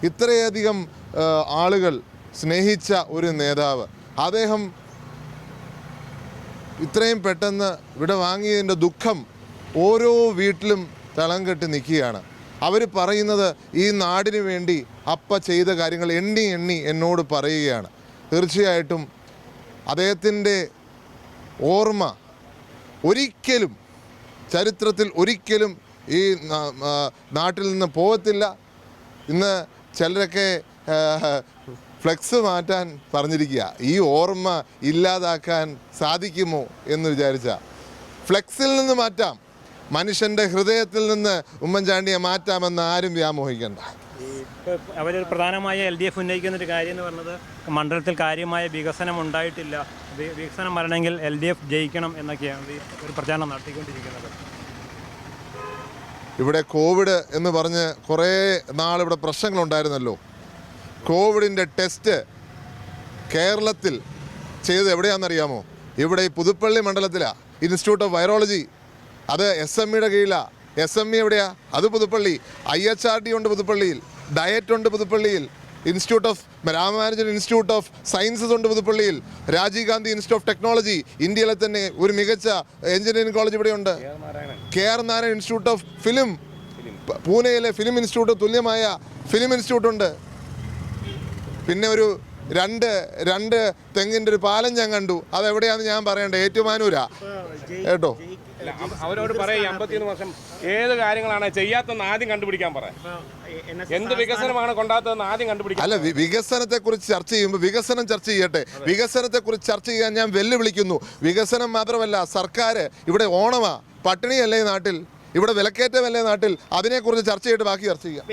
ഇത്രയധികം ആളുകൾ സ്നേഹിച്ച ഒരു നേതാവ്, അദ്ദേഹം ഇത്രയും പെട്ടെന്ന് ഇവിടെ വാങ്ങിയതിൻ്റെ ദുഃഖം ഓരോ വീട്ടിലും തളം കെട്ടി നിൽക്കുകയാണ്. അവർ പറയുന്നത് ഈ നാടിന് വേണ്ടി അപ്പ ചെയ്ത കാര്യങ്ങൾ എണ്ണി എണ്ണി എന്നോട് പറയുകയാണ്. തീർച്ചയായിട്ടും അദ്ദേഹത്തിൻ്റെ ഓർമ്മ ഒരിക്കലും ചരിത്രത്തിൽ ഒരിക്കലും ഈ നാട്ടിൽ നിന്ന് പോകത്തില്ല. ഇന്ന് ചിലരൊക്കെ ഫ്ലെക്സ് മാറ്റാൻ പറഞ്ഞിരിക്കുക. ഈ ഓർമ്മ ഇല്ലാതാക്കാൻ സാധിക്കുമോ എന്ന് വിചാരിച്ച ഫ്ലെക്സിൽ നിന്ന് മാറ്റാം, മനുഷ്യൻ്റെ ഹൃദയത്തിൽ നിന്ന് ഉമ്മൻചാണ്ടിയെ മാറ്റാമെന്ന് ആരും വ്യാമോഹിക്കേണ്ട. അവർ പ്രധാനമായ LDF ഉന്നയിക്കുന്നൊരു കാര്യം എന്ന് പറഞ്ഞത് മണ്ഡലത്തിൽ കാര്യമായ വികസനം ഉണ്ടായിട്ടില്ല, വികസനം വരണമെങ്കിൽ LDF ജയിക്കണം എന്നൊക്കെയാണ് ഒരു പ്രചാരണം നടത്തിക്കൊണ്ടിരിക്കുന്നത്. ഇവിടെ കോവിഡ് എന്ന് പറഞ്ഞ് കുറേ നാളിവിടെ പ്രശ്നങ്ങളുണ്ടായിരുന്നല്ലോ. കോവിഡിൻ്റെ ടെസ്റ്റ് കേരളത്തിൽ ചെയ്തത് എവിടെയാണെന്നറിയാമോ? ഇവിടെ ഈ പുതുപ്പള്ളി മണ്ഡലത്തിലാണ്, ഇൻസ്റ്റിറ്റ്യൂട്ട് ഓഫ് വൈറോളജി. അത് SMEയുടെ കീഴിലാണ്. SME എവിടെയാ? അത് പുതുപ്പള്ളി. IHRD ഉണ്ട് പുതുപ്പള്ളിയിൽ, ഡയറ്റ് ഉണ്ട് പുതുപ്പള്ളിയിൽ, institute of Ramanujan institute of sciences ഉണ്ട് പുതുപ്പള്ളിയിൽ, Rajiv Gandhi institute of technology, ഇന്ത്യയിലെ തന്നെ ഒരു മികച്ച എഞ്ചിനീയറിംഗ് കോളേജ് ഇവിടെയുണ്ട്. KR Narayan institute of film, പൂനെയിലെ ഫിലിം ഇൻസ്റ്റിറ്റ്യൂട്ട് തുല്യമായ ഫിലിം ഇൻസ്റ്റിറ്റ്യൂട്ട് ഉണ്ട്. പിന്നെ ഒരു രണ്ട് തെങ്ങിൻ്റെ ഒരു പാലം ഞാൻ കണ്ടു. അതെവിടെയാണെന്ന് ഞാൻ പറയണ്ട, ഏറ്റുമാനൂരാ കേട്ടോ. അവരോട് പറയാം 51 വർഷം ഏത് കാര്യങ്ങളാണ് ചെയ്യാത്തതെന്ന് ആദ്യം കണ്ടുപിടിക്കാൻ പറയാം. എന്ത് വികസനമാണ് കൊണ്ടാത്തതെന്ന് ആദ്യം കണ്ടുപിടിക്കാം. അല്ല, വികസനത്തെക്കുറിച്ച് ചർച്ച ചെയ്യുമ്പോൾ വികസനം ചർച്ച ചെയ്യട്ടെ. വികസനത്തെക്കുറിച്ച് ചർച്ച ചെയ്യാൻ ഞാൻ വെല്ലുവിളിക്കുന്നു. വികസനം മാത്രമല്ല, സർക്കാർ ഇവിടെ ഓണമാ, പട്ടിണിയല്ലേ നാട്ടിൽ, ഇവിടെ വിലക്കയറ്റമല്ലേ നാട്ടിൽ, അതിനെക്കുറിച്ച് ചർച്ച ചെയ്തിട്ട് ബാക്കി ചർച്ച ചെയ്യാം.